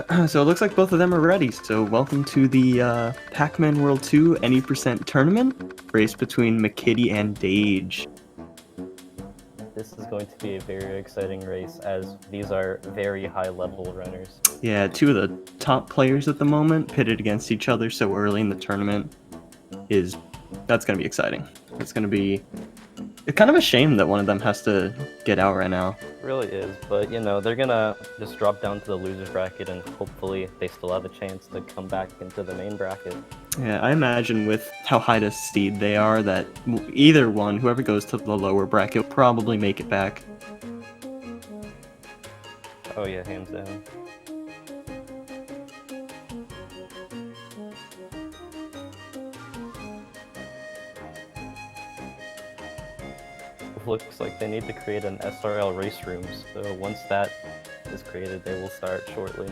So it looks like both of them are ready. So welcome to the Pac-Man World 2 Any% tournament race between McKiddy and Dage. This is going to be a very exciting race as these are very high level runners. Yeah, two of the top players at the moment pitted against each other so early in the tournament that's going to be exciting. It's going to be kind of a shame that one of them has to get out right now. It really is, but you know, they're gonna just drop down to the losers bracket and hopefully they still have a chance to come back into the main bracket. Yeah, I imagine with how high to seed they are that either one, whoever goes to the lower bracket, will probably make it back. Oh yeah, hands down. Looks like they need to create an SRL race room, so once that is created, they will start shortly.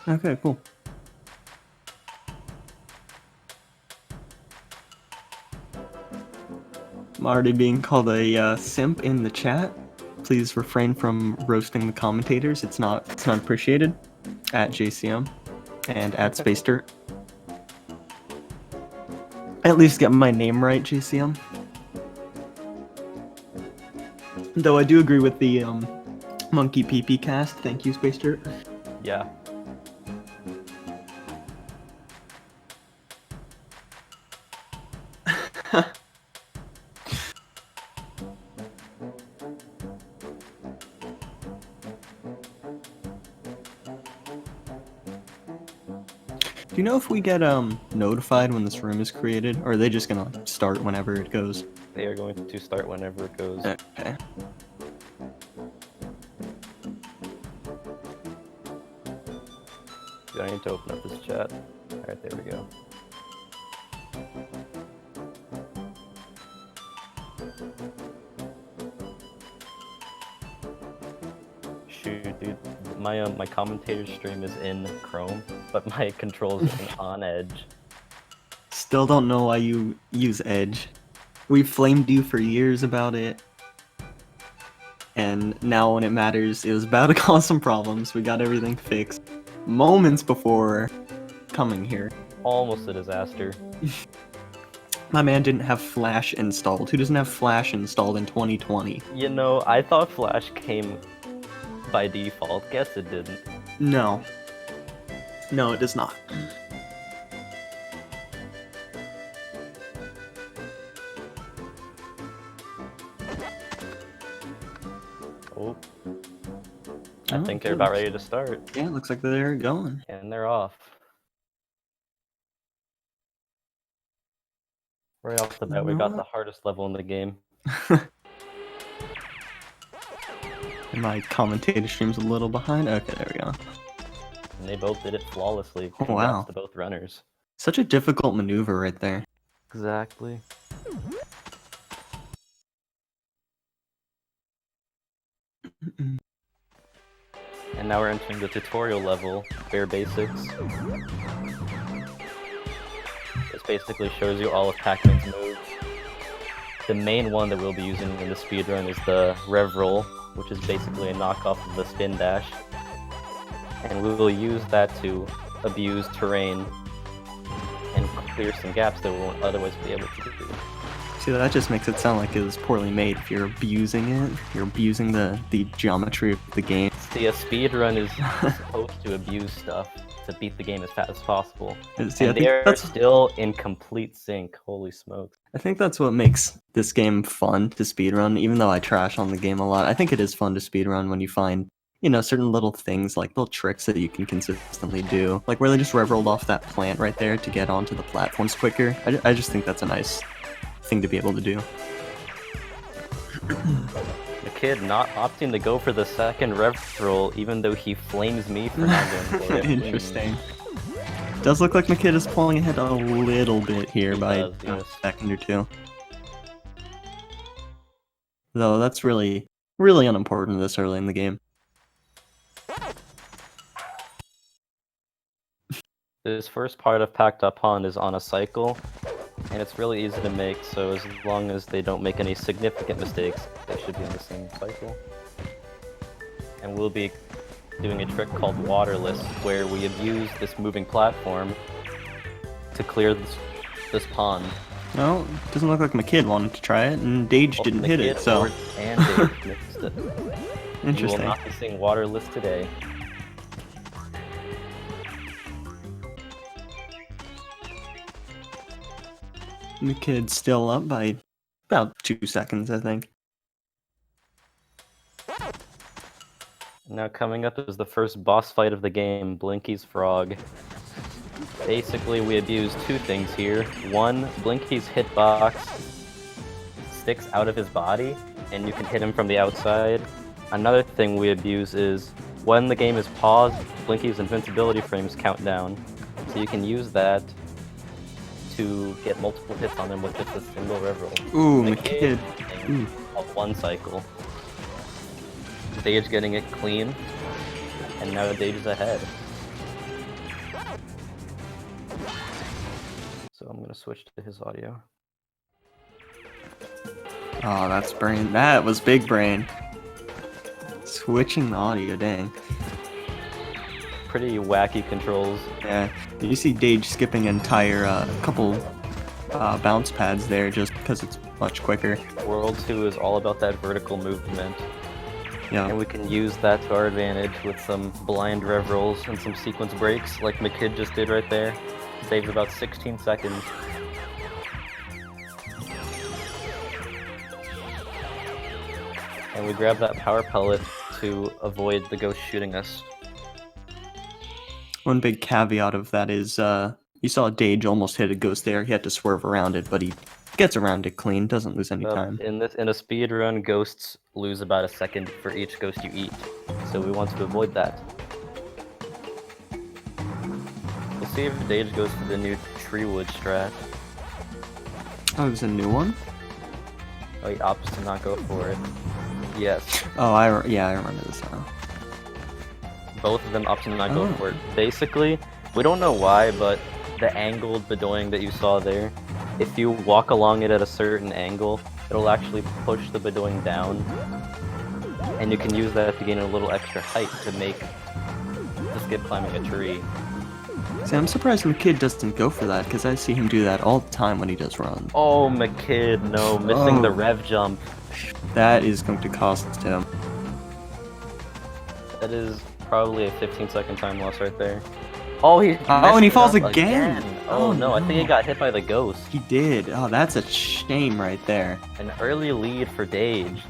Okay, cool. I'm already being called a simp in the chat. Please refrain from roasting the commentators. It's not appreciated. At JCM and at Space Dirt. At least get my name right, JCM. Though I do agree with the Monkey PP cast. Thank you, Space Dirt. Yeah. Do you know if we get notified when this room is created, or are they just gonna start whenever it goes? They are going to start whenever it goes. Okay. Do I need to open up this chat? Alright, there we go. Shoot, dude. My commentator stream is in Chrome, but my controls are on Edge. Still don't know why you use Edge. We flamed you for years about it. And now when it matters, it was about to cause some problems. We got everything fixed moments before coming here. Almost a disaster. My man didn't have Flash installed. Who doesn't have Flash installed in 2020? You know, I thought Flash came by default. Guess it didn't. No. No, it does not. Oh. I think they're about ready to start. Yeah, looks like they're going. And they're off. Right off the bat, we got the hardest level in the game. My commentator stream's a little behind. Okay, there we go. And they both did it flawlessly. Oh, wow. To both runners. Such a difficult maneuver right there. Exactly. And now we're entering the tutorial level, bare basics. This basically shows you all of Pac-Man's moves. The main one that we'll be using in the speedrun is the Rev Roll, which is basically a knockoff of the Spin Dash. And we will use that to abuse terrain and clear some gaps that we won't otherwise be able to do. See, that just makes it sound like it was poorly made. If you're abusing it, you're abusing the geometry of the game. See, a speedrun is supposed to abuse stuff to beat the game as fast as possible. See, and they're still in complete sync. Holy smokes. I think that's what makes this game fun to speedrun, even though I trash on the game a lot. I think it is fun to speedrun when you find, you know, certain little things, like little tricks that you can consistently do. Like where they just rev-rolled off that plant right there to get onto the platforms quicker. I just think that's a nice thing to be able to do. The kid not opting to go for the second rev roll, even though he flames me for not going for it. Interesting. Does look like McKiddy is pulling ahead a little bit here by a second or two. Though that's really unimportant this early in the game. This first part of Packed Up Pond is on a cycle, and it's really easy to make, so as long as they don't make any significant mistakes, they should be on the same cycle. and we'll be doing a trick called Waterless, where we abuse this moving platform to clear this pond. No, doesn't look like McKid wanted to try it, and Dage didn't hit it, so... And Dage missed it. Interesting. You will not be seeing Waterless today. McKid's still up by about 2 seconds, I think. Now coming up is the first boss fight of the game, Blinky's Frog. Basically, we abuse two things here. One, Blinky's hitbox sticks out of his body, and you can hit him from the outside. Another thing we abuse is, when the game is paused, Blinky's invincibility frames count down. So you can use that to get multiple hits on him with just a single reveral. Ooh, McKid. One cycle. Dage getting it clean, and now Dage is ahead. So I'm gonna switch to his audio. Oh, that's brain. That was big brain. Switching the audio, dang. Pretty wacky controls. Yeah. Did you see Dage skipping an entire couple bounce pads there just because it's much quicker? World 2 is all about that vertical movement. Yeah. And we can use that to our advantage with some blind rev rolls and some sequence breaks like McKid just did right there. Saves about 16 seconds. And we grab that power pellet to avoid the ghost shooting us. One big caveat of that is, you saw Dage almost hit a ghost there. He had to swerve around it, but he gets around it clean, doesn't lose any time. In a speed run, ghosts lose about a second for each ghost you eat, so we want to avoid that. We'll see if Dage goes for the new Treewood strat. Oh, there's a new one? Oh, he opts to not go for it. Yes. Oh, I remember this now. Both of them opt to not go for it. Basically, we don't know why, but the angled bedoing that you saw there, if you walk along it at a certain angle, it'll actually push the bedoing down, and you can use that to gain a little extra height to make the skip climbing a tree. See, I'm surprised McKid doesn't go for that, because I see him do that all the time when he does run. Oh, McKid, no, missing the rev jump. That is going to cost him. That is probably a 15-second time loss right there. Oh, and he falls again. Oh no, I think he got hit by the ghost. He did. Oh, that's a shame right there. An early lead for Dage.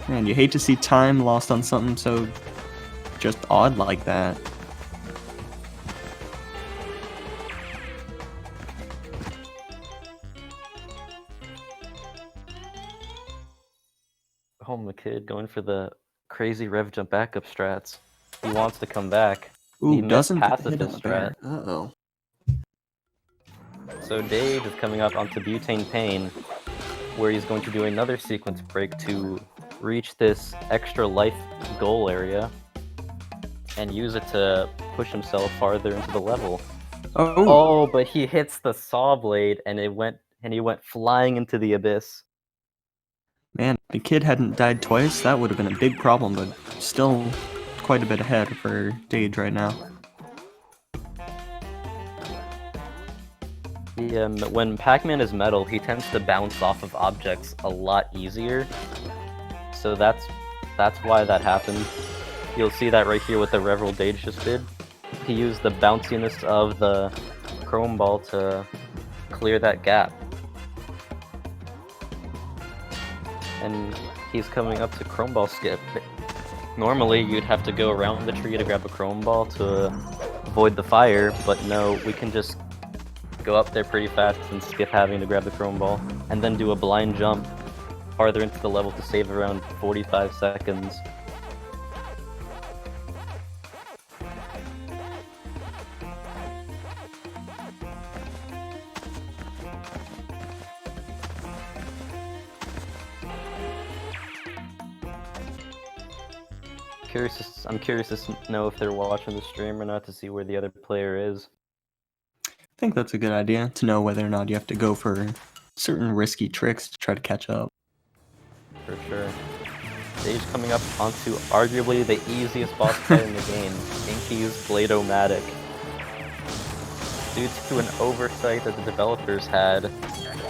Man, you hate to see time lost on something so just odd like that. Oh, McKid going for the crazy rev jump backup strats. He wants to come back. Ooh, he doesn't pass hit his him strat. there. Uh-oh. So Dage is coming up onto Butane Pain, where he's going to do another sequence break to reach this extra life goal area and use it to push himself farther into the level. Oh, but he hits the saw blade and he went flying into the abyss. Man, if the kid hadn't died twice, that would have been a big problem, but still quite a bit ahead for Dage right now. Yeah, when Pac-Man is metal, he tends to bounce off of objects a lot easier. So that's why that happened. You'll see that right here with the reveral Dage just did. He used the bounciness of the chrome ball to clear that gap. And he's coming up to chrome ball skip. Normally you'd have to go around the tree to grab a chrome ball to avoid the fire, but no, we can just go up there pretty fast and skip having to grab the chrome ball, and then do a blind jump farther into the level to save around 45 seconds. I'm curious to know if they're watching the stream or not to see where the other player is. I think that's a good idea, to know whether or not you have to go for certain risky tricks to try to catch up. For sure. Dage coming up onto arguably the easiest boss fight in the game, Blinky's Blade-O-Matic. Due to an oversight that the developers had,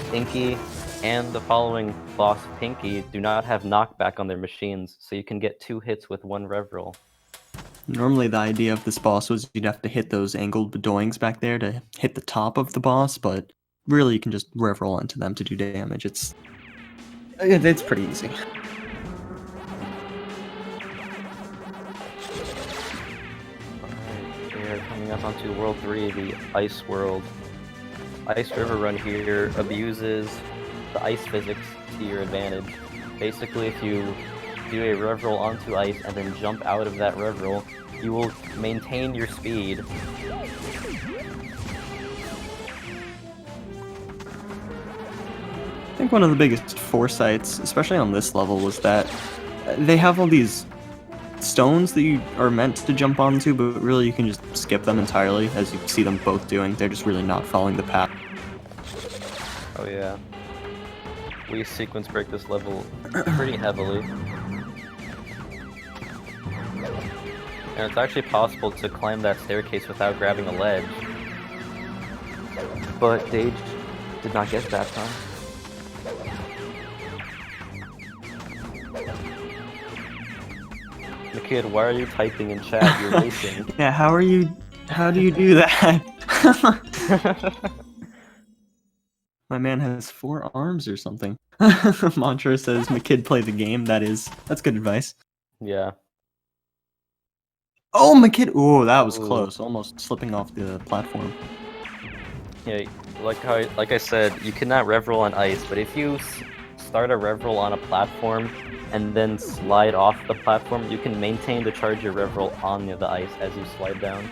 Blinky and the following boss, Pinky, do not have knockback on their machines, so you can get 2 hits with 1 rev roll. Normally the idea of this boss was you'd have to hit those angled bedoings back there to hit the top of the boss, but really you can just rev roll onto them to do damage. It's pretty easy. Alright, we are coming up onto World 3, the Ice World. Ice River Run here abuses the ice physics to your advantage. Basically, if you do a rev roll onto ice and then jump out of that rev roll, you will maintain your speed. I think one of the biggest foresights, especially on this level, was that they have all these stones that you are meant to jump onto, but really you can just skip them entirely, as you see them both doing. They're just really not following the path. Oh yeah. We sequence break this level pretty heavily. And it's actually possible to climb that staircase without grabbing a ledge. But Dage did not get that time. McKid, why are you typing in chat? You're racing. Yeah, how do you do that? My man has 4 arms or something. Mantra says, McKid play the game. That's good advice. Yeah. Oh, McKid! Oh, that was Ooh. close. Almost slipping off the platform. Yeah, like I said, you cannot rev roll on ice, but if you start a rev roll on a platform and then slide off the platform, you can maintain to charge your rev roll on the ice as you slide down.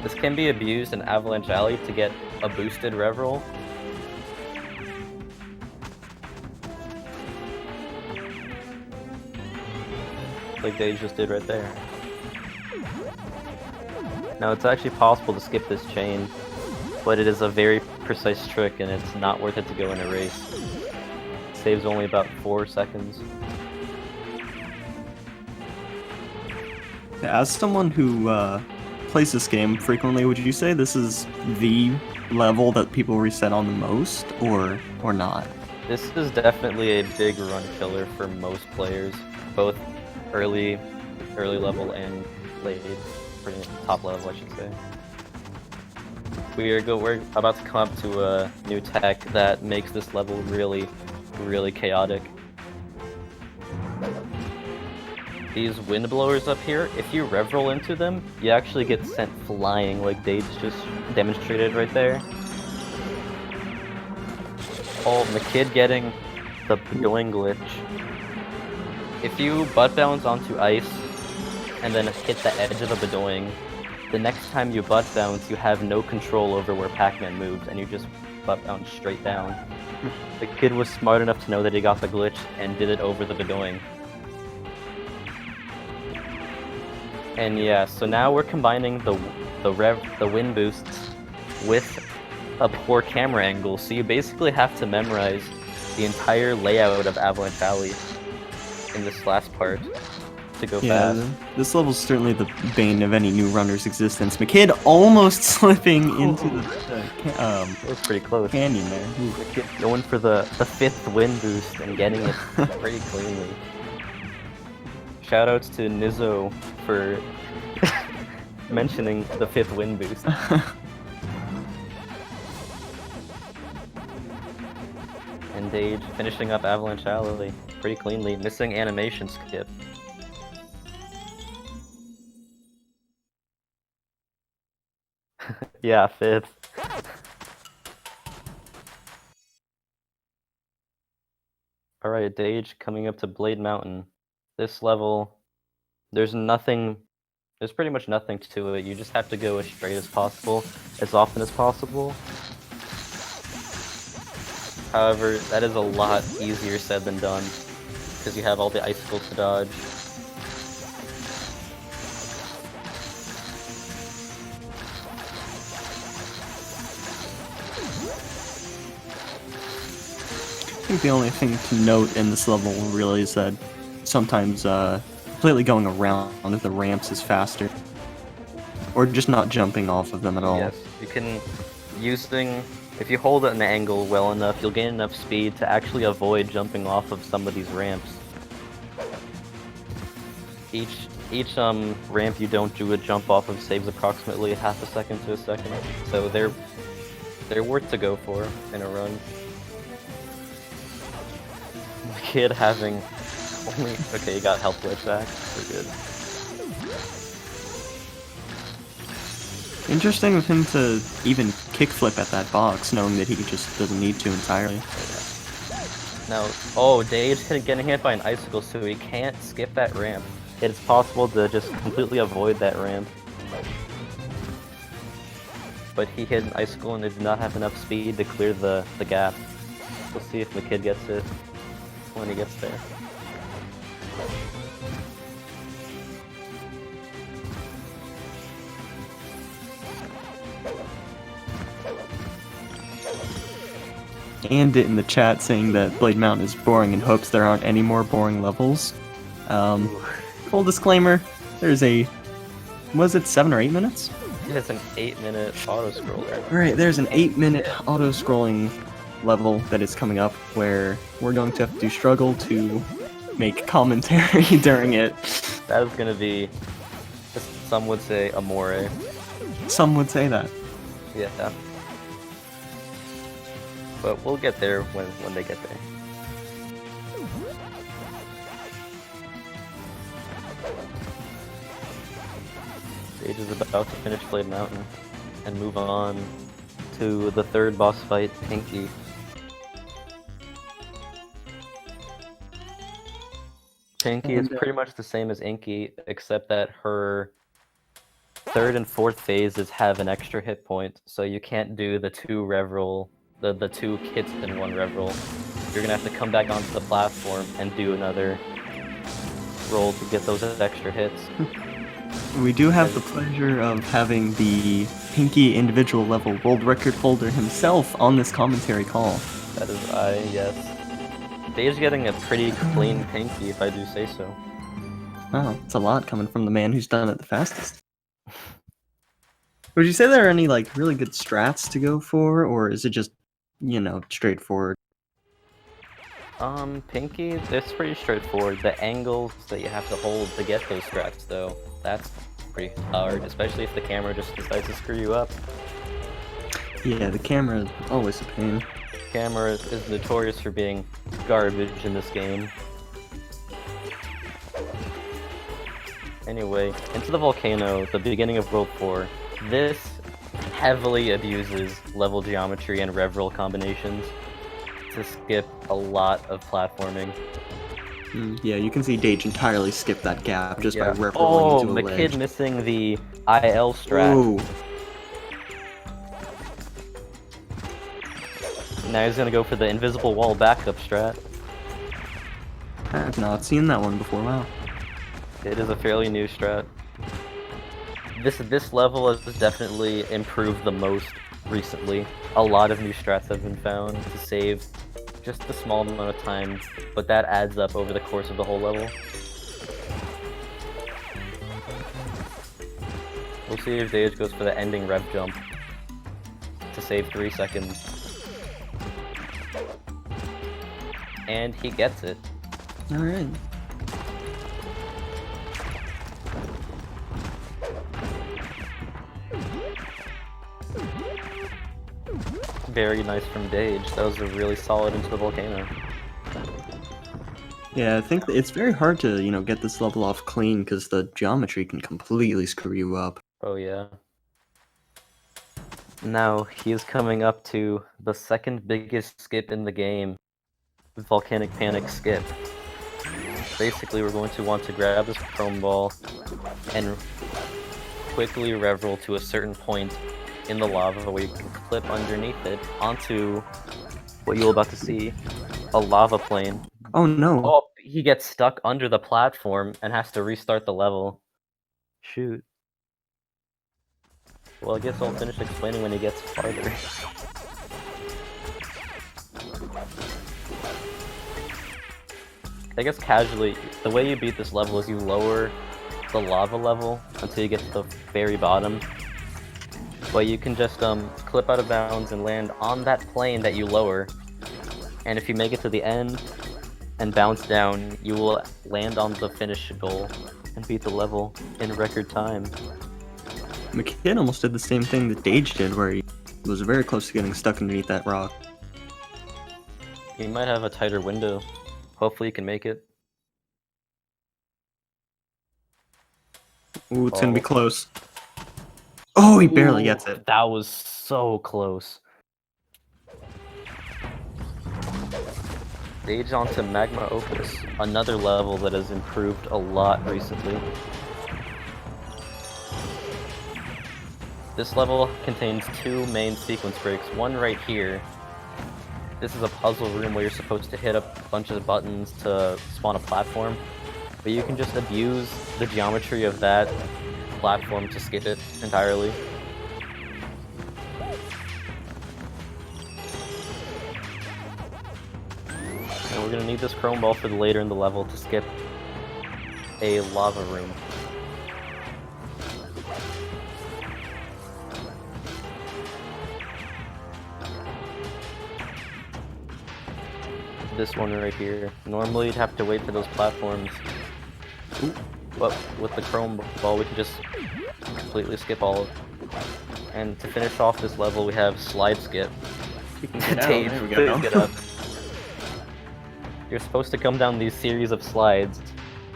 This can be abused in Avalanche Alley to get a boosted rev roll. Like Dage just did right there. Now it's actually possible to skip this chain, but it is a very precise trick and it's not worth it to go in a race. It saves only about 4 seconds. As someone who plays this game frequently, would you say this is the level that people reset on the most, or not? This is definitely a big run killer for most players, both early level and late, pretty top level, I should say. We're about to come up to a new tech that makes this level really, really chaotic. These wind blowers up here, if you rev roll into them, you actually get sent flying, like Dage just demonstrated right there. Oh, McKid getting the Bedoing glitch. If you butt bounce onto ice and then hit the edge of a Bedoing, the next time you butt bounce, you have no control over where Pac-Man moves, and you just butt bounce straight down. The kid was smart enough to know that he got the glitch and did it over the Bedoing. And yeah, so now we're combining the wind boosts with a poor camera angle, so you basically have to memorize the entire layout of Avalanche Alley in this last part to go fast. This level's certainly the bane of any new runner's existence. McKid almost slipping into the It was pretty close. canyon there. Ooh. McKid going for the 5th wind boost and getting it pretty cleanly. Shoutouts to Nizzo for mentioning the 5th wind boost. And Dage finishing up Avalanche Alley pretty cleanly, missing animation skip. Yeah, 5th. Alright, Dage coming up to Blade Mountain. This level, there's pretty much nothing to it. You just have to go as straight as possible, as often as possible. However, that is a lot easier said than done, because you have all the icicles to dodge. think the only thing to note in this level really is that sometimes completely going around the ramps is faster. Or just not jumping off of them at all. Yes, you can if you hold an angle well enough, you'll gain enough speed to actually avoid jumping off of some of these ramps. Each ramp you don't do a jump off of saves approximately half a second to a second, so they're worth to go for in a run. The kid having only okay, you got health glitch back. We're good. Interesting of him to even kickflip at that box, knowing that he just doesn't need to entirely. Now, oh, Dage getting hit by an icicle, so he can't skip that ramp. It's possible to just completely avoid that ramp. But he hit an icicle and did not have enough speed to clear the gap. We'll see if McKid gets it when he gets there. And it in the chat saying that Blade Mountain is boring and hopes there aren't any more boring levels. Full disclaimer, there's was it 7 or 8 minutes? It's an 8-minute auto-scroller. Alright, there's an 8-minute auto-scrolling level that is coming up where we're going to have to struggle to make commentary during it. That is gonna be, some would say, amore. Some would say that. Yeah. But we'll get there when they get there. Dage is about to finish Blade Mountain and move on to the third boss fight, Pinky. Pinky is pretty much the same as Inky, except that her third and fourth phases have an extra hit point, so you can't do the two rev roll, the two hits in one rev roll. You're gonna have to come back onto the platform and do another roll to get those extra hits. We do have the pleasure of having the Pinky individual level world record holder himself on this commentary call. That is yes. Dave's getting a pretty clean Pinky, if I do say so. Oh, it's a lot coming from the man who's done it the fastest. Would you say there are any, like, really good strats to go for, or is it just, you know, straightforward? Pinky, it's pretty straightforward. The angles that you have to hold to get those strats, though, that's pretty hard, especially if the camera just decides to screw you up. Yeah, the camera is always a pain. Camera is notorious for being garbage in this game. Anyway, into the volcano, the beginning of World 4. This heavily abuses level geometry and rev roll combinations to skip a lot of platforming. Yeah, you can see Dage entirely skip that gap just by rev rolling into a ledge. McKid missing the IL strat. Ooh. Now he's gonna go for the invisible wall backup strat. I've not seen that one before, wow. It is a fairly new strat. This level has definitely improved the most recently. A lot of new strats have been found to save just a small amount of time, but that adds up over the course of the whole level. We'll see if Dage goes for the ending rev jump to save 3 seconds. And he gets it. Alright. Very nice from Dage. That was a really solid into the volcano. Yeah, I think it's very hard to, you know, get this level off clean because the geometry can completely screw you up. Oh yeah. Now he is coming up to the second biggest skip in the game, Volcanic Panic skip. Basically, we're going to want to grab this chrome ball and quickly rev roll to a certain point in the lava where you can clip underneath it onto what you're about to see, a lava plane. Oh no. Oh, he gets stuck under the platform and has to restart the level. Shoot. Well, I guess I'll finish explaining when he gets farther. I guess casually, the way you beat this level is you lower the lava level until you get to the very bottom. But you can just clip out of bounds and land on that plane that you lower. And if you make it to the end and bounce down, you will land on the finish goal and beat the level in record time. McKiddy almost did the same thing that Dage did, where he was very close to getting stuck underneath that rock. You might have a tighter window. Hopefully you can make it. Ooh, it's gonna be close. Oh, he barely gets it. That was so close. Dage onto Magma Opus, another level that has improved a lot recently. This level contains two main sequence breaks, one right here. This is a puzzle room where you're supposed to hit a bunch of buttons to spawn a platform, but you can just abuse the geometry of that platform to skip it entirely. And we're gonna need this chrome ball for later in the level to skip a lava room. This one right here. Normally you'd have to wait for those platforms. Ooh. But with the chrome ball we can just completely skip all of it. And to finish off this level we have slide skip. Dage, please get up. You're supposed to come down these series of slides,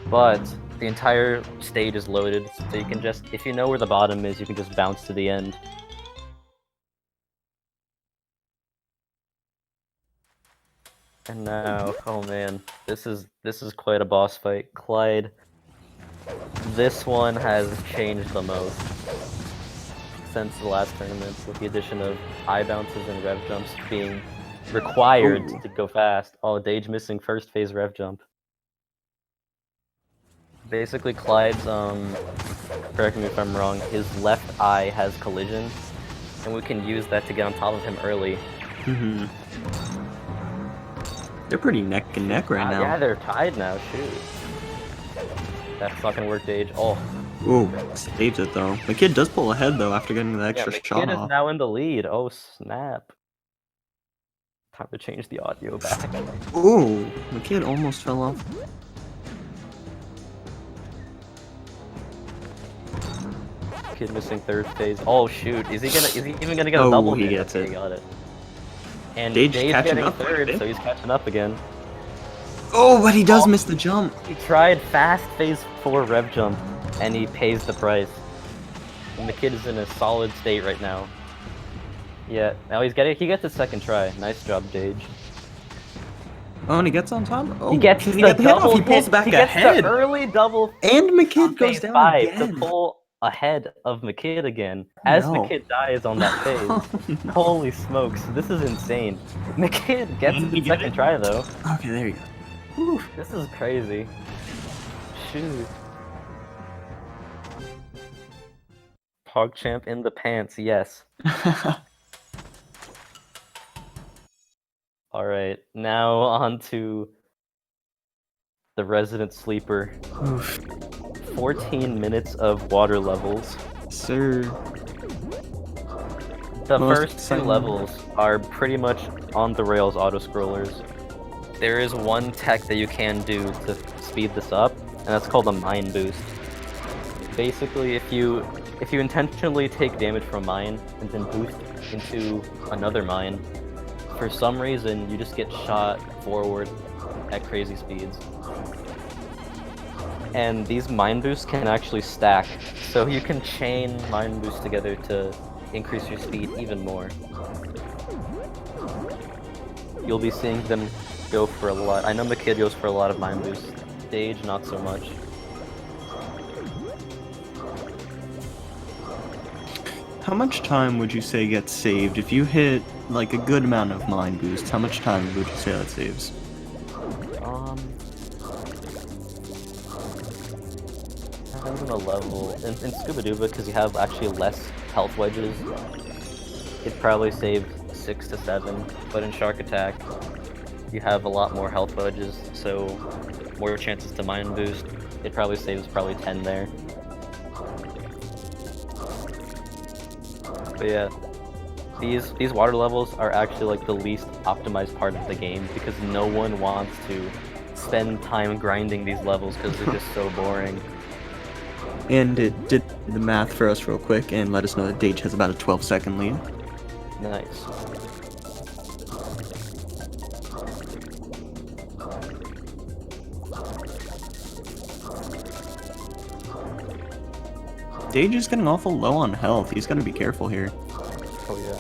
but the entire stage is loaded, so you can just, if you know where the bottom is, you can just bounce to the end. And now, oh man, this is quite a boss fight. Clyde, this one has changed the most since the last tournament, with the addition of eye bounces and rev jumps being required to go fast. Oh, Dage missing first phase rev jump. Basically, Clyde's, correct me if I'm wrong, his left eye has collision, and we can use that to get on top of him early. Mm-hmm. They're pretty neck and neck right now. Yeah, they're tied now, shoot. That's not gonna work, Dage. Oh. Ooh, saves it though. McKiddy does pull ahead though after getting the extra shot McKiddy off. is now in the lead. Oh, snap. Time to change the audio back. Ooh, McKiddy almost fell off. Kid missing third phase. Oh shoot, is he even gonna get a double? He gets it. He got it. And Dage Dage's catching getting up, third, so he's catching up again. Oh, but he does miss the jump. He tried fast phase 4 rev jump, and he pays the price. And the kid is in a solid state right now. Yeah, now he gets his second try. Nice job, Dage. Oh, and he gets on top. Oh, He gets can the he get the hit double off? He pulls hit. back He gets ahead. the early double. And McKiddy goes phase down 5 again. to pull ahead of McKiddy again. As McKiddy dies on that phase. No. Holy smokes, this is insane. McKiddy gets the second try though. Okay, there you go. Whew. This is crazy. Shoot. PogChamp in the pants, yes. Alright, now on to the resident sleeper. Oof. 14 minutes of water levels. Sir. The Most first two exciting. levels are pretty much on the rails auto-scrollers. There is one tech that you can do to speed this up, and that's called a mine boost. Basically, if you intentionally take damage from a mine and then boost into another mine, for some reason you just get shot forward at crazy speeds. And these mine boosts can actually stack, so you can chain mine boosts together to increase your speed even more. You'll be seeing them go for a lot. I know McKiddy goes for a lot of mine boosts. Dage, not so much. How much time would you say gets saved if you hit like a good amount of mine boosts? How much time would you say that saves? Depends on the level. In Scuba Duba, because you have actually less health wedges, it'd probably save 6 to 7. But in Shark Attack, you have a lot more health wedges, so more chances to mine boost. It probably saves 10 there. But yeah, these water levels are actually like the least optimized part of the game because no one wants to spend time grinding these levels because they're just so boring. And it did the math for us real quick and let us know that Dage has about a 12-second lead. Nice. Dage is getting awful low on health. He's got to be careful here. Oh yeah.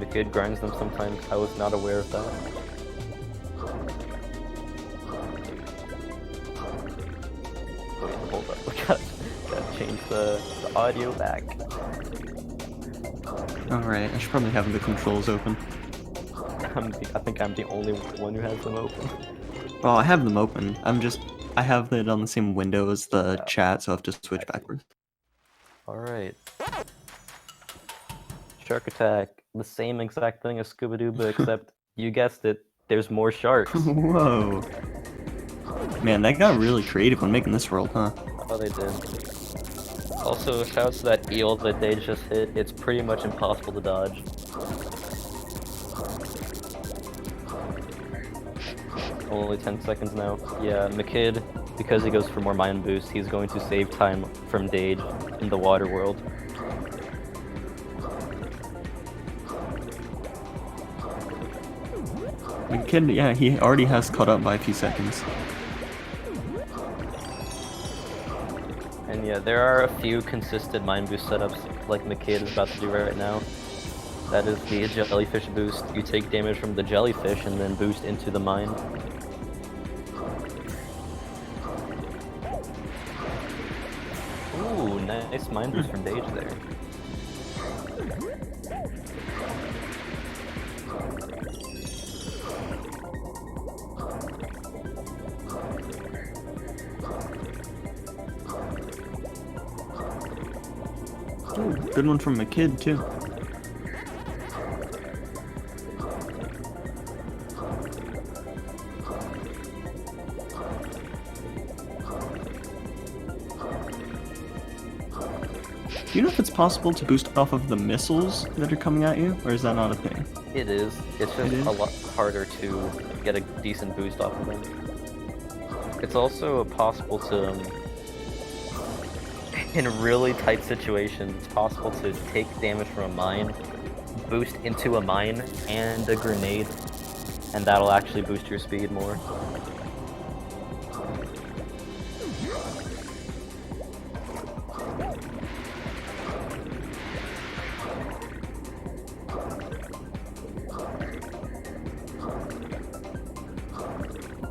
McKiddy grinds them sometimes. I was not aware of that. Wait, hold up. We gotta change the audio back. Alright, I should probably have the controls open. I think I'm the only one who has them open. Well, I have them open. I have it on the same window as the chat, so I have to switch backwards. Alright. Shark attack. The same exact thing as Scuba-Dooba, except, you guessed it, there's more sharks. Whoa. Man, that got really creative when making this world, huh? Oh, they did. Also, shouts to that eel that they just hit. It's pretty much impossible to dodge. Only 10 seconds now. Yeah, McKiddy, because he goes for more mine boost, he's going to save time from Dage in the water world. McKiddy, yeah, he already has caught up by a few seconds. And yeah, there are a few consistent mine boost setups like McKiddy is about to do right now. That is the jellyfish boost. You take damage from the jellyfish and then boost into the mine. Ooh, nice mine boost from Dage there. Ooh, good one from McKiddy, too. Do you know if it's possible to boost off of the missiles that are coming at you, or is that not a thing? It is. It's just a lot harder to get a decent boost off of them. It's also possible to, in really tight situations, it's possible to take damage from a mine, boost into a mine and a grenade, and that'll actually boost your speed more.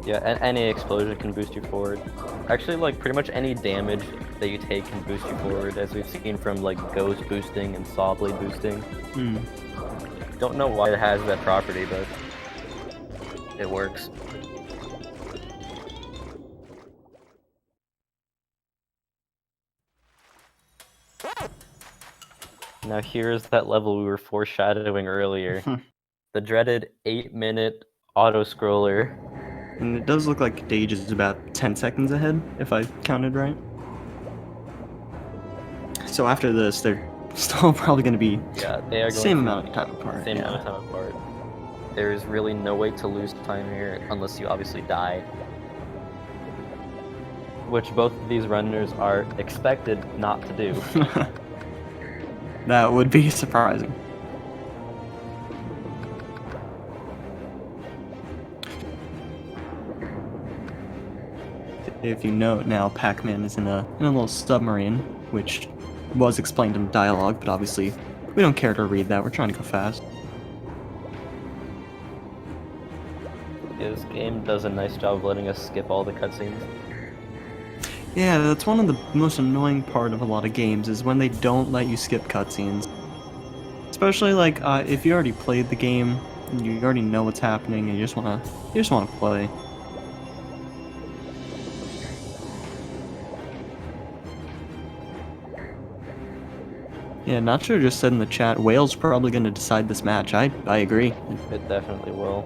Yeah, and any explosion can boost you forward. Actually, like, pretty much any damage that you take can boost you forward, as we've seen from, like, Ghost boosting and Saw Blade boosting. Don't know why it has that property, but it works. Now here's that level we were foreshadowing earlier. The dreaded 8-minute auto-scroller. And it does look like Dage is about 10 seconds ahead, if I counted right. So after this, they're still probably going to be they are same amount of time apart. Same amount of time apart. There is really no way to lose time here, unless you obviously die. Which both of these runners are expected not to do. That would be surprising. If you note now, Pac-Man is in a little submarine, which was explained in dialogue, but obviously we don't care to read that. We're trying to go fast. This game does a nice job of letting us skip all the cutscenes. Yeah, that's one of the most annoying part of a lot of games is when they don't let you skip cutscenes. Especially like if you already played the game, and you already know what's happening, and you just wanna play. Yeah, Nacho just said in the chat, Whale's probably going to decide this match. I agree. It definitely will.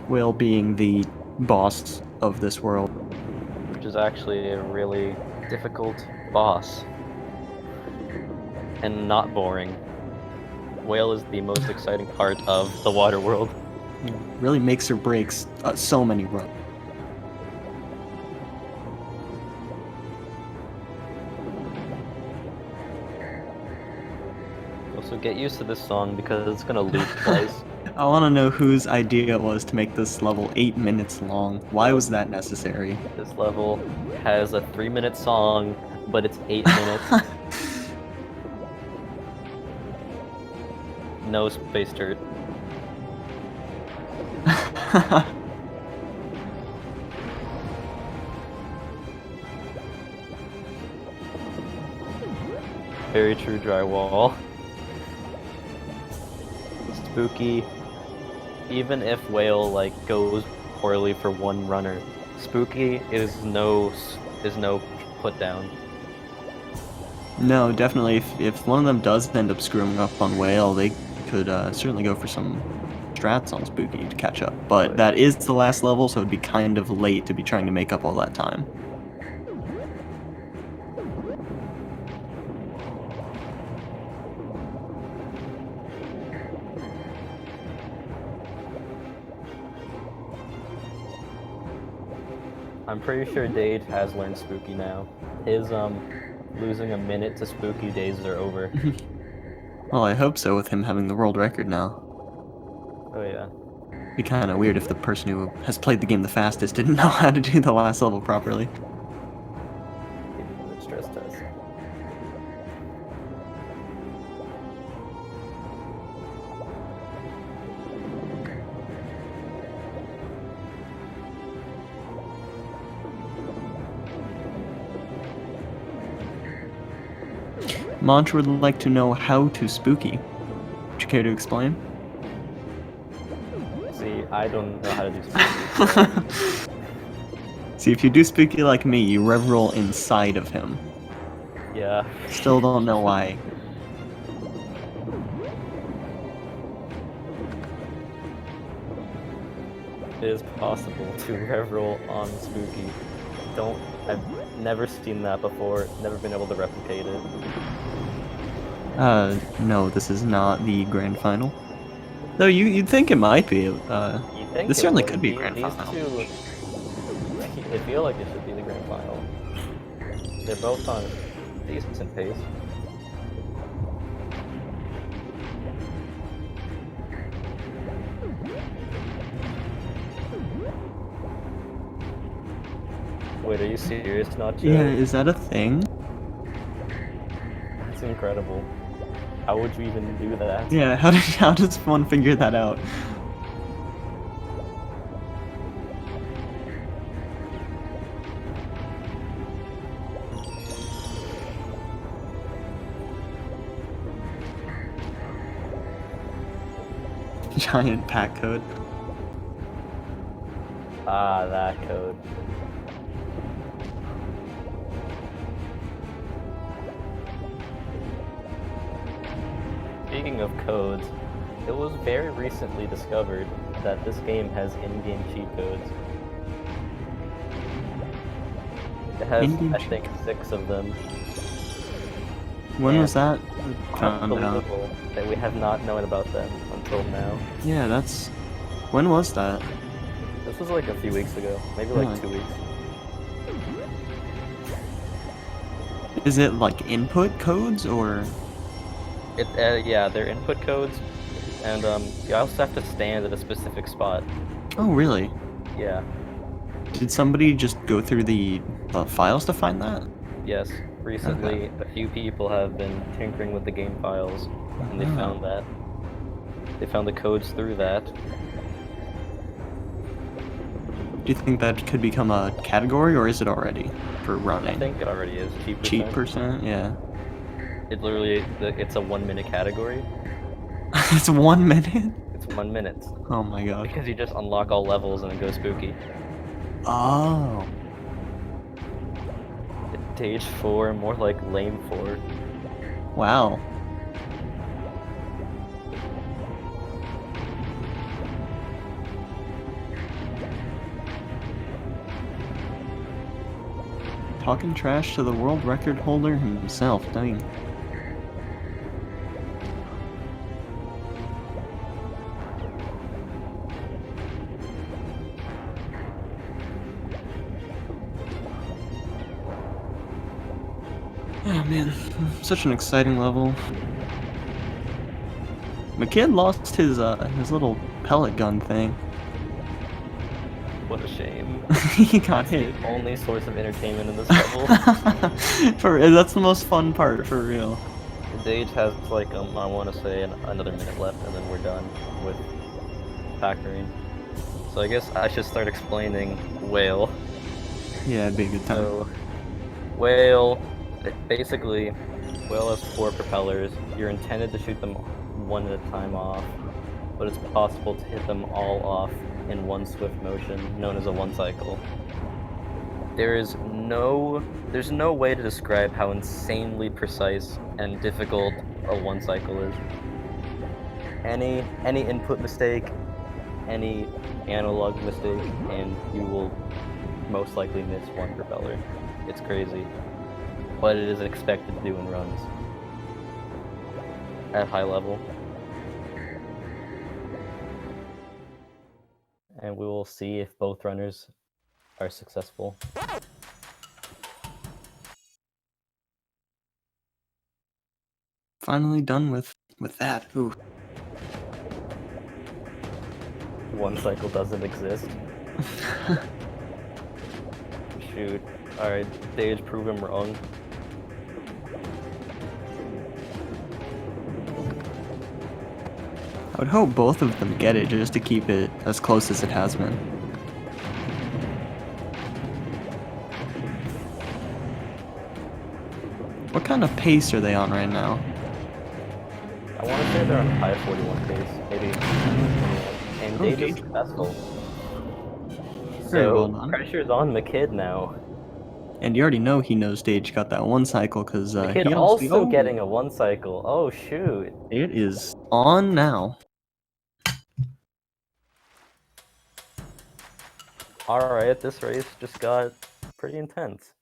Whale being the boss of this world. Which is actually a really difficult boss. And not boring. Whale is the most exciting part of the water world. Really makes or breaks so many runs. Also, get used to this song because it's gonna loop twice. I want to know whose idea it was to make this level 8 minutes long. Why was that necessary? This level has a 3-minute song, but it's 8 minutes. No space dirt. Very true drywall. Spooky. Even if Whale like goes poorly for one runner, Spooky is no put down. No, definitely. If one of them does end up screwing up on Whale, they could certainly go for some strats on Spooky to catch up. But that is the last level, so it'd be kind of late to be trying to make up all that time. I'm pretty sure Dage has learned Spooky now. His losing a minute to Spooky days are over. Well, I hope so with him having the world record now. Oh yeah. It'd be kind of weird if the person who has played the game the fastest didn't know how to do the last level properly. Stress test. Mantra would like to know how to Spooky. Would you care to explain? See, I don't know how to do Spooky. See, if you do Spooky like me, you rev-roll inside of him. Yeah. Still don't know why. It is possible to rev-roll on Spooky. I've never seen that before, never been able to replicate it. No, this is not the grand final. Though you'd think it might be. This certainly could be grand final. These two, I feel like it should be the grand final. They're both on decent pace. Wait, are you serious, Nacho? Yeah, is that a thing? That's incredible. How would you even do that? Yeah, how does one figure that out? Giant pack code. Ah, that code. Speaking of codes, it was very recently discovered that this game has in-game cheat codes. It has, I think, 6 of them. When was that found out? Unbelievable that we have not known about them until now. Yeah, that's... When was that? This was like a few weeks ago, maybe like 2 weeks. Is it like input codes or? Yeah, they're input codes, and you also have to stand at a specific spot. Oh, really? Yeah. Did somebody just go through the files to find that? Yes. Recently, a few people have been tinkering with the game files, and they found that. They found the codes through that. Do you think that could become a category, or is it already for running? I think it already is. Cheat percent, yeah. It literally, it's a 1 minute category. It's 1 minute? It's 1 minute. Oh my god. Because you just unlock all levels and then go spooky. Oh. Dage 4, more like lame 4. Wow. Talking trash to the world record holder himself, dang. Oh man, such an exciting level. McKid lost his little pellet gun thing. What a shame. He got That's hit. the only source of entertainment in this level. That's the most fun part, for real. Dage has like I want to say another minute left, and then we're done with factoring. So I guess I should start explaining Whale. Yeah, it'd be a good time. So, Whale, basically, Whale has 4 propellers. You're intended to shoot them one at a time off, but it's possible to hit them all off in one swift motion, known as a one cycle. There's no way to describe how insanely precise and difficult a one cycle is. Any input mistake, any analog mistake, and you will most likely miss one propeller. It's crazy, but it is expected to do in runs at high level. And we will see if both runners are successful. Finally done with that. Ooh. One cycle doesn't exist. Shoot. Alright, Dage, prove him wrong. I would hope both of them get it just to keep it as close as it has been. What kind of pace are they on right now? I want to say they're on high 41 pace, maybe. And Dage is successful. Very well So, done. pressure's on McKid now. And you already know he knows Dage got that one cycle because McKid he also getting a one cycle. Oh shoot. It is on now. Alright, this race just got pretty intense.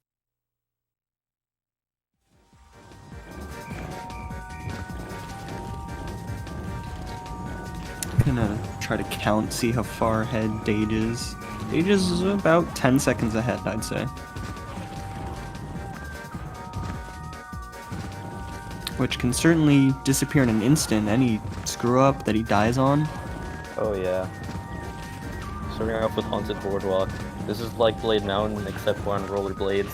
I'm gonna try to count, see how far ahead Dage is. Dage is about 10 seconds ahead, I'd say. Which can certainly disappear in an instant, any screw up that he dies on. Oh yeah. Starting off with Haunted Boardwalk. This is like Blade Mountain, except we're on rollerblades.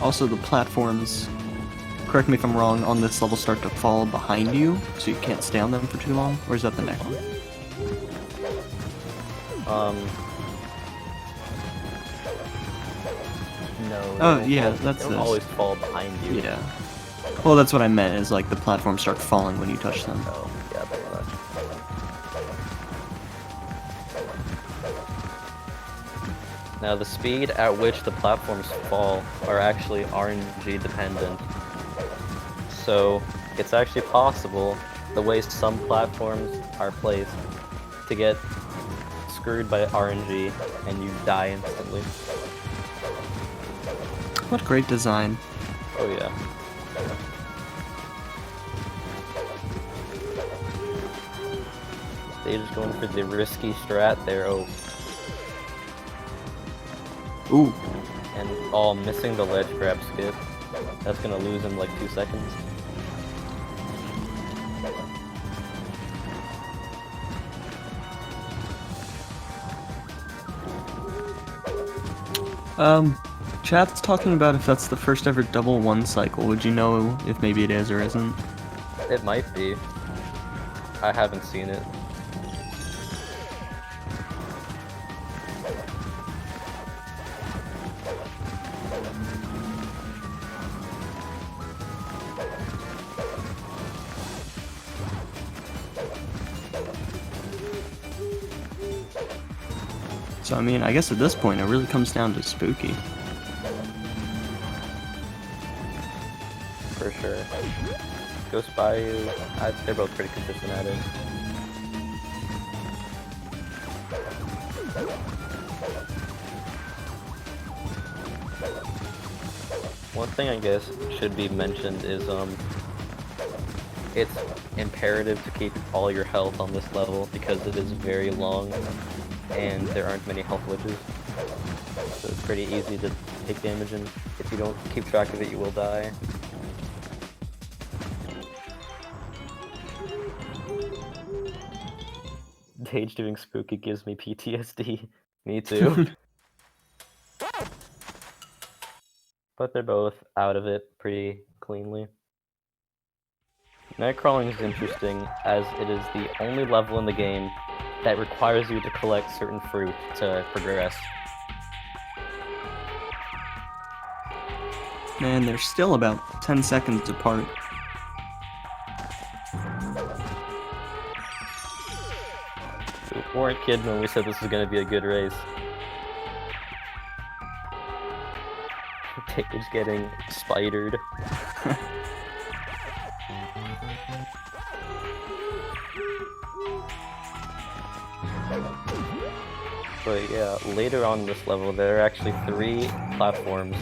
Also, the platforms, correct me if I'm wrong, on this level start to fall behind you, so you can't stay on them for too long? Or is that the next one? No. Oh, yeah, that's they this. always fall behind you. Yeah. Well, that's what I meant, is like the platforms start falling when you touch them. Oh, yeah, that's what Now, the speed at which the platforms fall are actually RNG dependent. So, it's actually possible, the way some platforms are placed, to get screwed by RNG and you die instantly. What great design. Oh yeah. They're just going for the risky strat there. Oh. Ooh. And missing the ledge grab skip. That's gonna lose him like 2 seconds. Chat's talking about if that's the first ever double one cycle. Would you know if maybe it is or isn't? It might be. I haven't seen it. So I mean, I guess at this point it really comes down to Spooky. For sure. Ghost Bayou, they're both pretty consistent at it. One thing I guess should be mentioned is it's imperative to keep all your health on this level because it is very long and there aren't many health glitches. So it's pretty easy to take damage, and if you don't keep track of it, you will die. Dage doing Spooky gives me PTSD. Me too. But they're both out of it pretty cleanly. Nightcrawling is interesting as it is the only level in the game that requires you to collect certain fruit to progress. Man, they're still about 10 seconds apart. We weren't kidding when we said this was going to be a good race. Dage getting spidered. But yeah, later on in this level, there are actually 3 platforms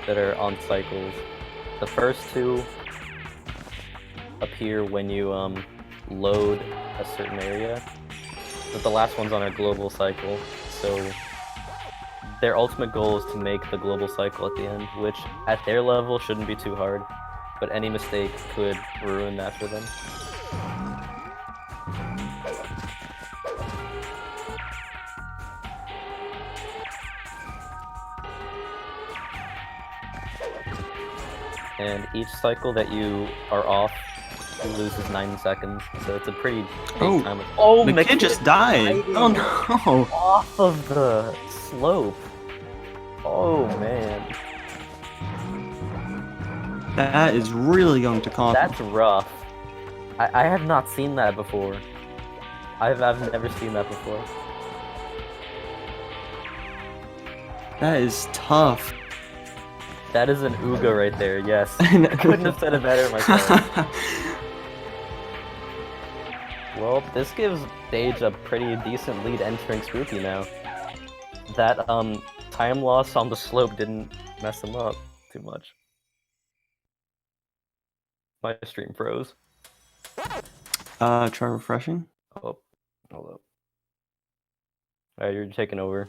that are on cycles. The first 2 appear when you load a certain area, but the last one's on a global cycle, so their ultimate goal is to make the global cycle at the end, which at their level shouldn't be too hard, but any mistake could ruin that for them. And each cycle that you are off loses 9 seconds, so it's a pretty big time. Oh, McKiddy just died! Oh no! Off of the slope! Oh man. That is really going to cost. That's rough. I have not seen that before. I've never seen that before. That is tough. That is an Ooga right there, yes. I couldn't have said it better myself. Well, this gives Dage a pretty decent lead entering Spooky now. That time loss on the slope didn't mess him up too much. My stream froze. Try refreshing. Oh, hold up. Alright, you're taking over.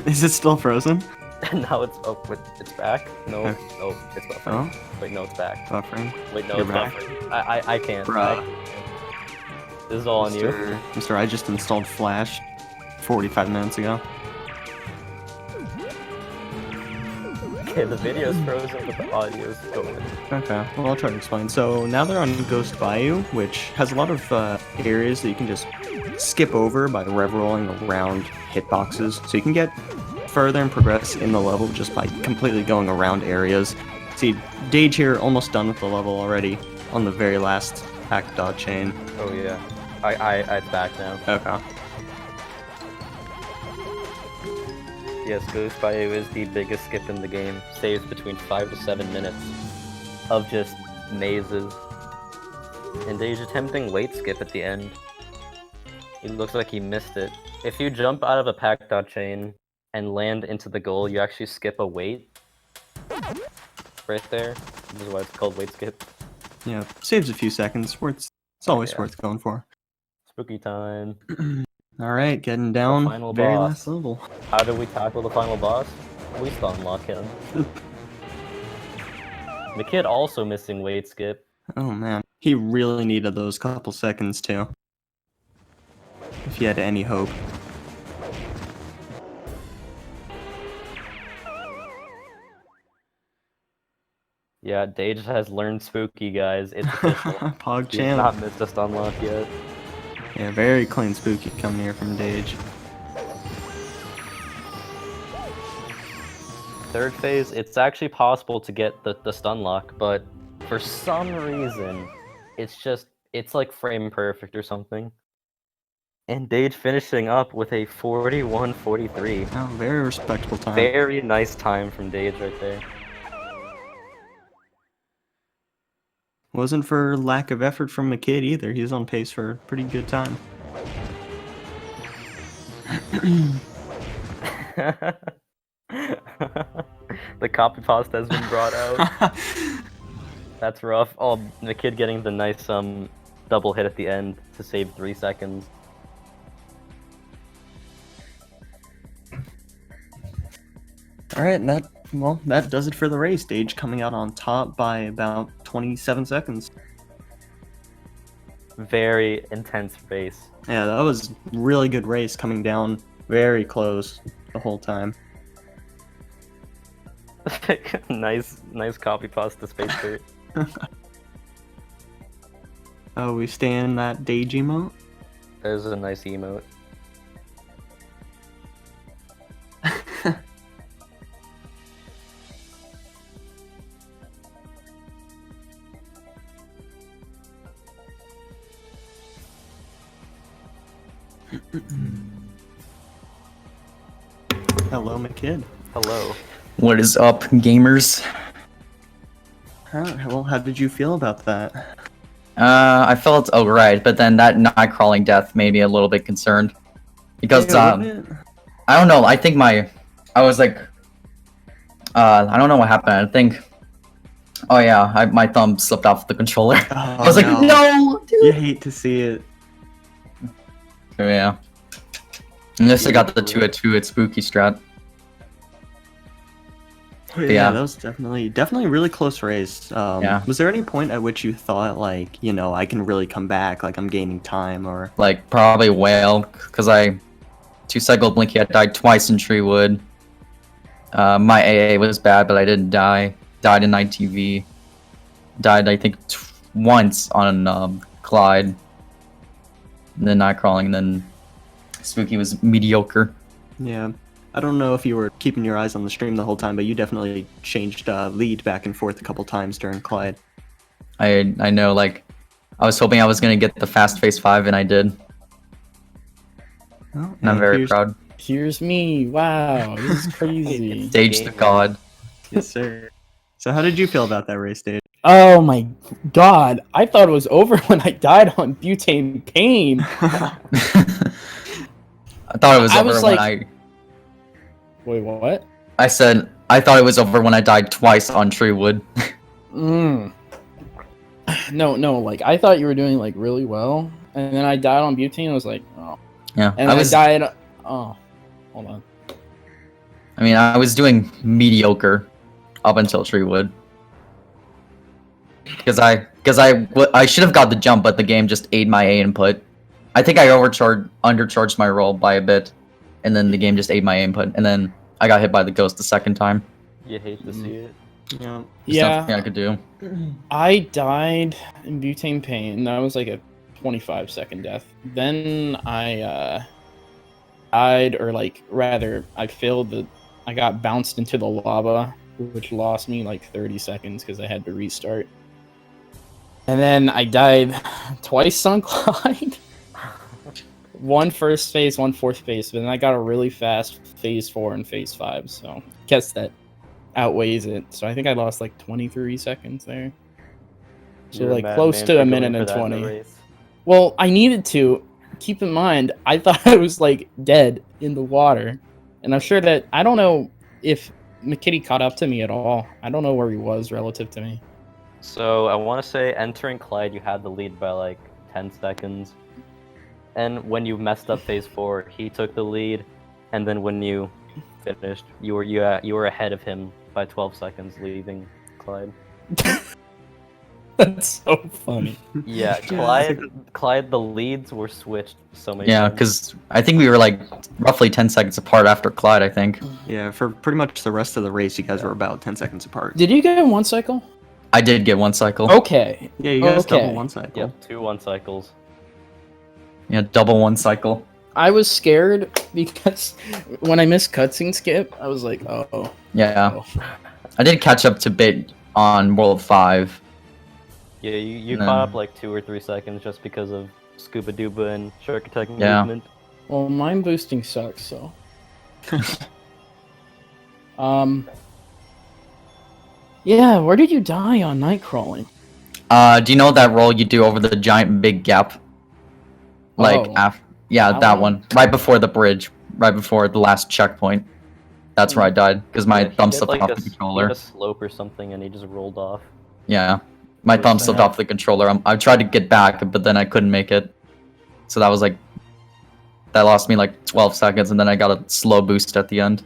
Is it still frozen? Now it's it's back. No, Okay. no, it's buffering. Oh, Wait, no, it's back. buffering. Wait, no, You're it's back? buffering. I can't. Bruh. This is all on you. Mr. I just installed Flash 45 minutes ago. Okay, the video's frozen, but the audio's going. Okay, well I'll try to explain. So now they're on Ghost Bayou, which has a lot of areas that you can just skip over by rev rolling around hitboxes. So you can get further and progress in the level just by completely going around areas. See, Dage here almost done with the level already on the very last hack dot chain. Oh yeah, it's back now. Okay. Yes, Ghost Bayou is the biggest skip in the game. Saves between 5 to 7 minutes of just mazes. And Dage attempting weight skip at the end. It looks like he missed it. If you jump out of a pack dot chain and land into the goal, you actually skip a weight. Right there. This is why it's called weight skip. Yeah, saves a few seconds. It's always Yeah. worth going for. Spooky time. Alright, getting down. final Very boss. last level. How do we tackle the final boss? We still unlock him. McKiddy also missing weight skip. Oh man, he really needed those couple seconds too. If he had any hope. Yeah, Dage has learned Spooky, guys. It's official. Pog He's champ. not missed just unlock yet. Yeah, very clean Spooky coming here from Dage. Third phase, it's actually possible to get the stun lock, but for some reason, it's like frame perfect or something. And Dage finishing up with a 41:43. Oh, very respectable time. Very nice time from Dage right there. Wasn't for lack of effort from McKiddy either. He's on pace for a pretty good time. The copy pasta has been brought out. That's rough. Oh, the kid getting the nice double hit at the end to save 3 seconds. Alright, that does it for the race. Dage coming out on top by about 27 seconds. Very intense race. Yeah, that was really good race, coming down very close the whole time. nice copy pasta space dirt. Oh, we stay in that Dage emote? There's a nice emote. Hello, McKid. Hello. What is up, gamers? Well, how did you feel about that? I felt alright, but then that night crawling death made me a little bit concerned. Because, Yeah, I don't know, I think I was like, I don't know what happened, I think, oh yeah, my thumb slipped off the controller. Oh, I was like, no, dude! You hate to see it. Yeah. Unless I got the 2-2 at spooky strat. Yeah, that was definitely a really close race. Yeah. Was there any point at which you thought, like, you know, I can really come back, like I'm gaining time, or... Like, probably whale, because I 2-cycled Blinky, I died twice in Treewood. My AA was bad, but I didn't die. Died in ITV. Died, I think, once on Clyde. And then night crawling, and then Spooky was mediocre. Yeah. I don't know if you were keeping your eyes on the stream the whole time, but you definitely changed lead back and forth a couple times during Clyde. I know, like, I was hoping I was going to get the fast phase 5, and I did. Oh, And I'm very proud. Here's me. Wow, this is crazy. Dage the god. Yes, sir. So how did you feel about that race, Dave? Oh my god, I thought it was over when I died on butane pain. I thought it was I over was when like- Wait, what? I said, I thought it was over when I died twice on Treewood. No, like, I thought you were doing, like, really well, and then I died on butane, I was like, oh. Yeah, And I died, oh, hold on. I mean, I was doing mediocre up until Treewood. Because I should have got the jump, but the game just ate my A input. I think I undercharged my roll by a bit, and then the game just ate my input, and then I got hit by the ghost the second time. You hate to see it. Yeah. There's nothing I could do. I died in butane pain. That was like a 25-second death. Then I died, or like rather, I got bounced into the lava, which lost me like 30 seconds because I had to restart. And then I died twice on Clyde. One first phase, one fourth phase, but then I got a really fast phase 4 and phase 5, so I guess that outweighs it. So I think I lost like 23 seconds there. So You're a like close madman to for a going minute for and that in the 20. race. Well, I needed to. Keep in mind, I thought I was like dead in the water. And I'm sure that, I don't know if McKiddy caught up to me at all. I don't know where he was relative to me. So I want to say entering Clyde, you had the lead by like 10 seconds. And when you messed up phase 4, he took the lead. And then when you finished, you were ahead of him by 12 seconds, leaving Clyde. That's so funny. Yeah, Clyde, the leads were switched so many Yeah, times. because I think we were like roughly 10 seconds apart after Clyde, I think. Yeah, for pretty much the rest of the race, you guys were about 10 seconds apart. Did you get in one cycle? I did get one cycle. Okay. Yeah, you guys Okay. double one cycle. Yep, 2 1 cycles. Yeah, double one cycle. I was scared because when I missed cutscene skip, I was like, oh. Yeah. Oh. I did catch up to bit on World 5. Yeah, you No. caught up like 2 or 3 seconds just because of scuba duba and shark attack Yeah. movement. Well, mine boosting sucks, so. Yeah, where did you die on night crawling? Do you know that roll you do over the giant big gap? Like, Oh, yeah, that that one? one. Right before the bridge. Right before the last checkpoint. That's where I died, because my Yeah, he thumb did, slipped like, off a the s- he had controller. a slope or something, and he just rolled off. Yeah. My What thumb the slipped heck? off the controller. I tried to get back, but then I couldn't make it. So that was like... That lost me like 12 seconds, and then I got a slow boost at the end.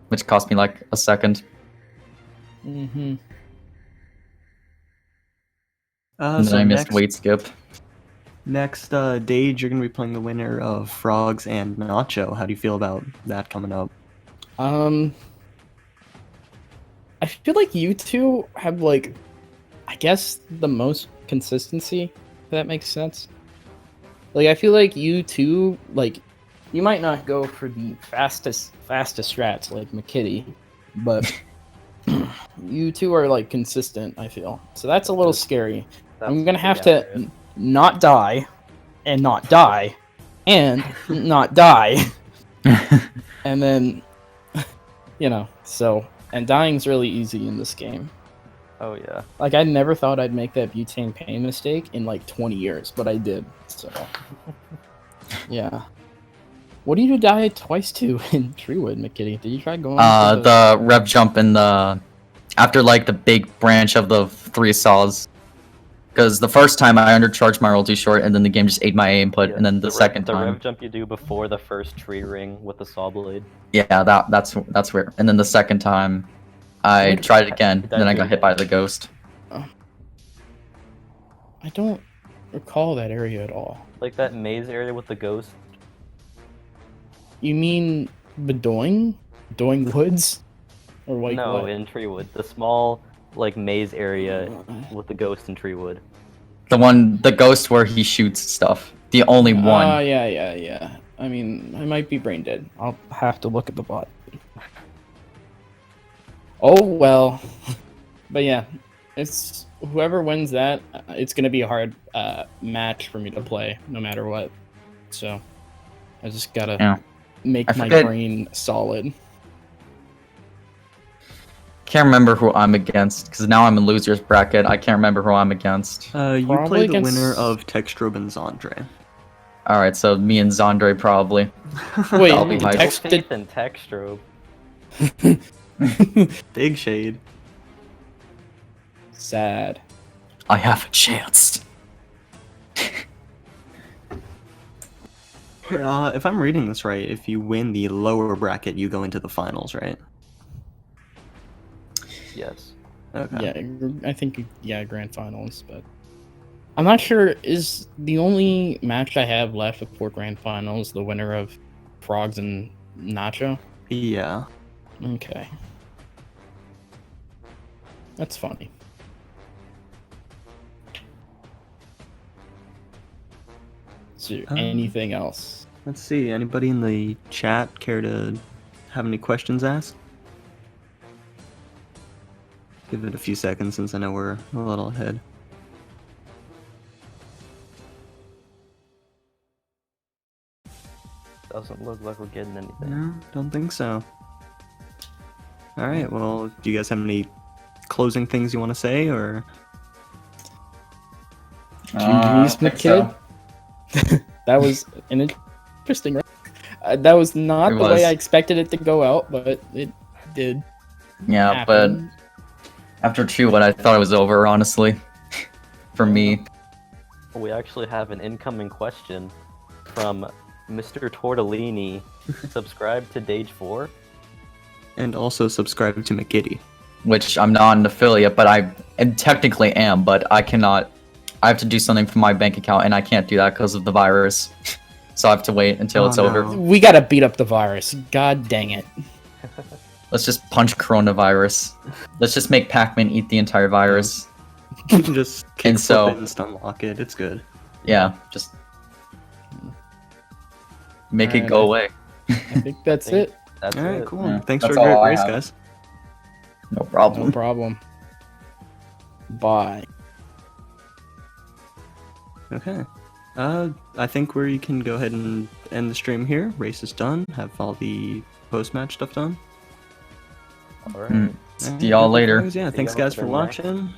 Which cost me like a second. Mm-hmm. And then So I missed weight skip. next, Dage, you're gonna be playing the winner of Frogs and Nacho. How do you feel about that coming up? I feel like you two have like, I guess the most consistency. If that makes sense. Like I feel like you two, like, you might not go for the fastest strats like McKiddy, but you two are like consistent. I feel so that's a little scary. I'm gonna have to not die, and not die, and not die, and then so. And dying's really easy in this game. Oh yeah. Like, I never thought I'd make that butane pain mistake in like 20 years, but I did. So, yeah. What did you die twice to in Treewood, McKiddy? Did you try going? For The rev jump in the... After like the big branch of the 3 saws. Because the first time I undercharged my roll too short, and then the game just ate my A input, Yeah, and then the second the time... rev jump you do before the first tree ring with the saw blade. Yeah, that's weird. And then the second time, I What- tried it again, Did and that then I do got it hit by the ghost. I don't recall that area at all. Like that maze area with the ghost. You mean Bedoing? Bedoing Woods? Or like No, what? in Treewood. The small, like, maze area with the ghost in Treewood. The ghost where he shoots stuff. The only one. Oh, yeah. I mean, I might be brain dead. I'll have to look at the bot. Oh, well. But yeah, it's whoever wins that, it's going to be a hard match for me to play, no matter what. So, I just gotta Yeah. make I my forget- brain solid. Can't remember who I'm against, because now I'm in loser's bracket. I can't remember who I'm against. You Probably play the against- winner of Textrobe and Zandre. Alright, so me and Zandre probably. Wait, I'll be the hyped. text did... Faith and Textrobe. Big shade. Sad. I have a chance. If I'm reading this right, if you win the lower bracket, you go into the finals, right? Yes. Okay. Yeah, I think, yeah, grand finals, but... I'm not sure, is the only match I have left before grand finals the winner of Frogs and Nacho? Yeah. Okay. That's funny. Is there anything else? Let's see. Anybody in the chat care to have any questions asked? Give it a few seconds since I know we're a little ahead. Doesn't look like we're getting anything. No, don't think so. Alright, well, do you guys have any closing things you want to say, or? GG's, McKid. That was an interesting round. That was not It the was. way I expected it to go out, but it did Yeah, happen. but after Treewood, I thought it was over, honestly. For me. We actually have an incoming question from Mr. Tortellini. Subscribe to Dage 4. And also subscribe to McKiddy. Which I'm not an affiliate, but I technically am, but I cannot. I have to do something for my bank account, and I can't do that because of the virus. So I have to wait until it's Oh, over. no. We gotta beat up the virus. God dang it. Let's just punch coronavirus. Let's just make Pac-Man eat the entire virus. You can just kick And so- flip it and stun lock it. It's good. Yeah, just make it go away. I think that's it. That's Alright, it. cool. Yeah, Thanks that's for a great all I race, have. guys. No No problem. problem. Bye. Okay. I think we can go ahead and end the stream here. Race is done. Have all the post-match stuff done. Alright. See y'all later. Yeah, thanks y'all guys for for the next- watching.